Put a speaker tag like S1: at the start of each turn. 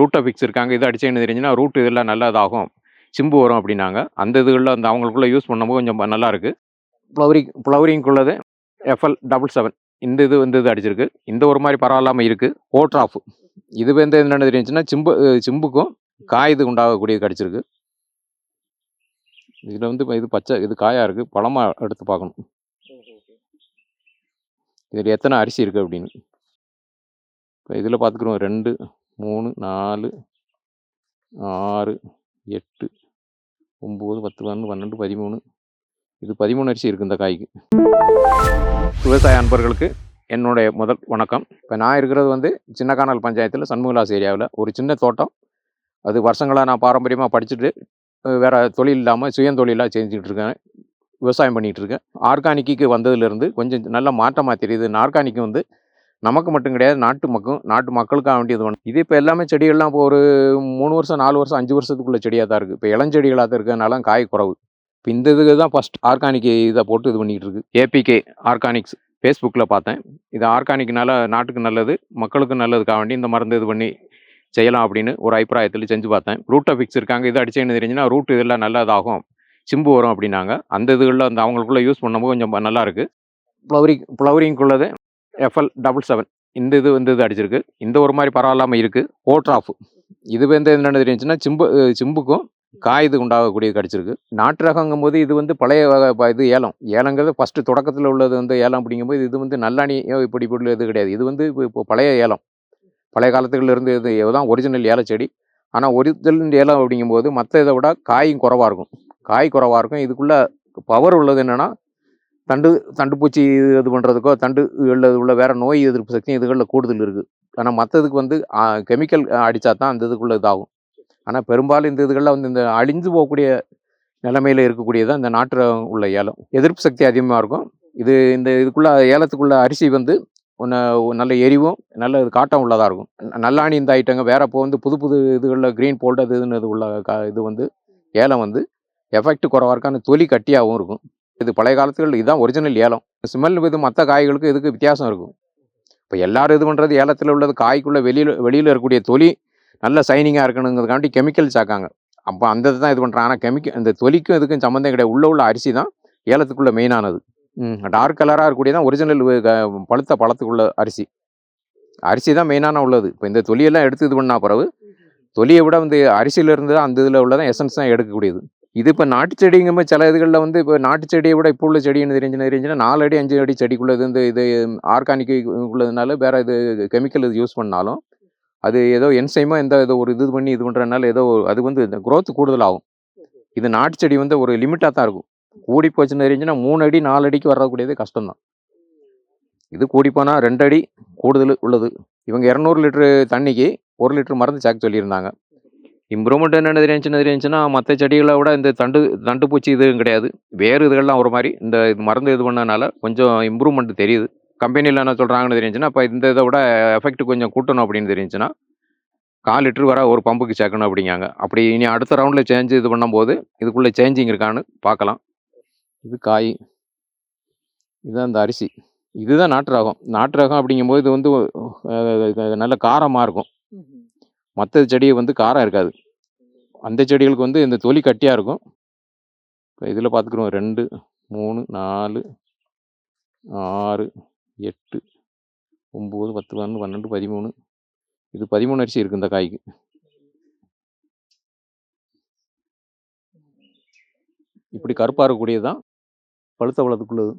S1: ரூட்டை ஃபிக்ஸ் இருக்காங்க. இது அடிச்சேன்னு தெரிஞ்சுன்னா ரூட் இதெல்லாம் நல்லா இதாகும். சிம்பு வரும் அப்படின்னாங்க. அந்த இதுகள்ல அந்த அவங்களுக்குள்ள யூஸ் பண்ணும்போது கொஞ்சம் நல்லாயிருக்கு. ஃப்ளவரிங்குள்ளது FL77 இந்த இது வந்து இது அடிச்சிருக்கு. இந்த ஒரு மாதிரி பரவாயில்லாம இருக்கு. ஓட்ராஃப் இது வந்து என்னென்னு தெரிஞ்சுன்னா சிம்புக்கும் காயுது உண்டாகக்கூடியது கிடச்சிருக்கு. இதில் வந்து இது பச்சை இது காயாக இருக்குது. பழமாக எடுத்து பார்க்கணும். இதில் எத்தனை அரிசி இருக்குது அப்படின்னு. இப்போ இதில் பார்த்துக்குறோம் 2, 3, 4, 6, 8, 9, 10, 11, 12, 13. இது 13 அரிசி இருக்குது இந்த காய்க்கு. விவசாய அன்பர்களுக்கு என்னுடைய முதல் வணக்கம். இப்போ நான் இருக்கிறது வந்து சின்னக்கானல் பஞ்சாயத்தில் சண்முகலாஸ் ஏரியாவில் ஒரு சின்ன தோட்டம். அது வருஷங்களாக நான் பாரம்பரியமாக படிச்சுட்டு வேறு தொழில் இல்லாமல் சுயந்தொழிலாக செஞ்சுக்கிட்டு இருக்கேன். விவசாயம் பண்ணிகிட்டு இருக்கேன். ஆர்கானிக்கு வந்ததுலேருந்து கொஞ்சம் நல்ல மாற்றமாக தெரியுது. ஆர்கானிக் வந்து நமக்கு மட்டும் கிடையாது, நாட்டு மக்களுக்காக வேண்டியது வேணும். இது இப்போ எல்லாமே செடிகள்லாம் இப்போ ஒரு 3 வருஷம் 4 வருஷம் 5 வருஷத்துக்குள்ள செடியாக தான் இருக்குது. இப்போ இளஞ்செடிகளாக தான் இருக்கிறதுனால காய் குறவு. இப்போ இந்த இதுக்கு தான் ஃபஸ்ட் ஆர்கானிக் இதை போட்டு இது பண்ணிகிட்டு இருக்கு. APK ஆர்கானிக்ஸ் ஃபேஸ்புக்கில் பார்த்தேன். இது ஆர்கானிக்னால நாட்டுக்கு நல்லது, மக்களுக்கும் நல்லதுக்காக வேண்டி இந்த மருந்து இது பண்ணி செய்யலாம் அப்படின்னு ஒரு அபிப்பிராயத்தில் செஞ்சு பார்த்தேன். ரூட்டை ஃபிக்ஸ் இருக்காங்க. இது அடிச்சேன்னு தெரிஞ்சுன்னா ரூட் இதெல்லாம் நல்லா இதாகும். சிம்பு வரும் அப்படின்னாங்க. அந்த இதுகளில் அந்த அவங்களுக்குள்ள யூஸ் பண்ணும்போது கொஞ்சம் நல்லாயிருக்கு. ஃப்ளவரிங்குள்ளது FL77 இந்த இது வந்து இது அடிச்சிருக்கு. இந்த ஒரு மாதிரி பரவாயில்லாமல் இருக்குது. ஓட்ராஃப் இது வந்து என்னென்னு தெரிஞ்சுன்னா சிம்புக்கும் காயுது உண்டாகக்கூடியது கிடச்சிருக்கு. நாட்டு ரகங்கும் போது இது வந்து பழைய இது ஏலங்கிறது ஃபஸ்ட்டு தொடக்கத்தில் உள்ளது வந்து ஏலம் அப்படிங்கும்போது இது வந்து நல்லாணி இப்படி இது கிடையாது. இது வந்து இப்போ பழைய ஏலம். பழைய காலத்துலேருந்து இது தான் ஒரிஜினல் ஏலச்செடி. ஆனால் ஒரிஜினல் ஏலம் அப்படிங்கும்போது மற்ற இதை விட காயும் குறவாக இருக்கும். காய் குறவாக இருக்கும். இதுக்குள்ளே பவர் உள்ளது என்னென்னா தண்டுப்பூச்சி இது பண்ணுறதுக்கோ உள்ள வேறு நோய் எதிர்ப்பு சக்தி இதுகளில் கூடுதல் இருக்குது. ஆனால் மற்றதுக்கு வந்து கெமிக்கல் அடித்தா தான் அந்த இதுக்குள்ளே இதாகும். ஆனால் பெரும்பாலும் இந்த இதுகளில் வந்து இந்த அழிஞ்சு போகக்கூடிய நிலைமையில் இருக்கக்கூடியதான் இந்த நாட்டு உள்ள ஏலம். எதிர்ப்பு சக்தி அதிகமாக இருக்கும். இந்த இதுக்குள்ளே ஏலத்துக்குள்ள அரிசி வந்து நல்ல எரிவும் நல்ல காட்டம் உள்ளதாக இருக்கும். நல்லாணி இந்த ஐட்டங்க வேறு இப்போ வந்து புது இதுகளில் க்ரீன் போல்டு இதுன்னு இது உள்ள இது வந்து ஏலம் வந்து எஃபெக்ட் குறவாக இருக்கான தொலி கட்டியாகவும் இருக்கும். இது பழைய காலத்துகளில் இதுதான் ஒரிஜினல் ஏலம். ஸ்மெல் இது மற்ற காய்களுக்கு இதுக்கு வித்தியாசம் இருக்கும். இப்போ எல்லோரும் இது பண்ணுறது ஏலத்தில் உள்ளது காய்க்குள்ளே வெளியில் இருக்கக்கூடிய தொலி நல்ல சைனிங்காக இருக்கணுங்கிறதுக்காண்டி கெமிக்கல் சாக்காங்க. அப்போ அந்த இது தான் இது பண்ணுறாங்க. ஆனால் இந்த தொலிக்கும் இதுக்கும் சம்மந்தம் கிடையாது. உள்ள அரிசி தான் ஏலத்துக்குள்ளே மெயினானது. டார்க் கலராக இருக்கக்கூடிய தான் ஒரிஜினல் பழத்துக்குள்ள அரிசி தான் மெயினான உள்ளது. இப்போ இந்த தொலியெல்லாம் எடுத்து இது பண்ணால் பிறகு தொலியை விட வந்து அரிசியிலேருந்து தான் அந்த இதில் உள்ளதான் எசன்ஸ் தான் எடுக்கக்கூடியது. இது இப்போ நாட்டு செடிங்கும்போது சில இதுகளில் வந்து இப்போ நாட்டு செடியை விட இப்போ உள்ள செடின்னு தெரிஞ்சுன்னா 4 அடி 5 அடி செடிக்குள்ளது இது ஆர்கானிக் உள்ளதுனால வேறு இது கெமிக்கல் இது யூஸ் பண்ணாலும் அது ஏதோ என்சைமோ ஏதோ ஒரு இது பண்ணி இது பண்ணுறதுனால ஏதோ அது வந்து இந்த க்ரோத் கூடுதலாகும். இது நாட்டு செடி வந்து ஒரு லிமிட்டாக தான் இருக்கும். கூடி போச்சுன்னு தெரிஞ்சுன்னா 3 அடி 4 அடிக்கு வரக்கூடியது கஷ்டம்தான். இது கூடி போனால் 2 அடி கூடுதல் உள்ளது. இவங்க 200 லிட்டரு தண்ணிக்கு 1 லிட்டர் மருந்து சேர்க்க சொல்லியிருந்தாங்க. இம்ப்ரூவ்மெண்ட் என்னென்னு தெரிஞ்சுன்னா மற்ற செடிகளை விட இந்த தண்டுப்பூச்சி இதுவும் கிடையாது. வேறு இதுகள்லாம் ஒரு மாதிரி இந்த மருந்து இது பண்ணனால கொஞ்சம் இம்ப்ரூவ்மெண்ட் தெரியுது. கம்பெனியில் என்ன சொல்கிறாங்கன்னு தெரிஞ்சுன்னா இப்போ இந்த இதை விட எஃபெக்ட் கொஞ்சம் கூட்டணும் அப்படின்னு தெரிஞ்சுன்னா 4 லிட்டர் வர ஒரு பம்புக்கு சேர்க்கணும் அப்படிங்காங்க. அப்படி இனி அடுத்த ரவுண்டில் சேஞ்சு இது பண்ணும்போது இதுக்குள்ளே சேஞ்சிங் இருக்கான்னு பார்க்கலாம். இது காய், இதுதான் இந்த அரிசி. இதுதான் நாட்டு ரகம் அப்படிங்கும்போது இது வந்து நல்ல காரமாக இருக்கும். மற்ற செடியை வந்து காரம் இருக்காது. அந்த செடிகளுக்கு வந்து இந்த தொலி கட்டியாக இருக்கும். இப்போ இதில் பார்த்துக்குறோம் 2, 3, 4, 6, 8, 9, 10, 11, 12, 13. இது 13 அரிசி இருக்குது இந்த காய்க்கு. இப்படி கருப்பாக இருக்கக்கூடியது தான் பழுத்த பழத்துக்குள்ளது.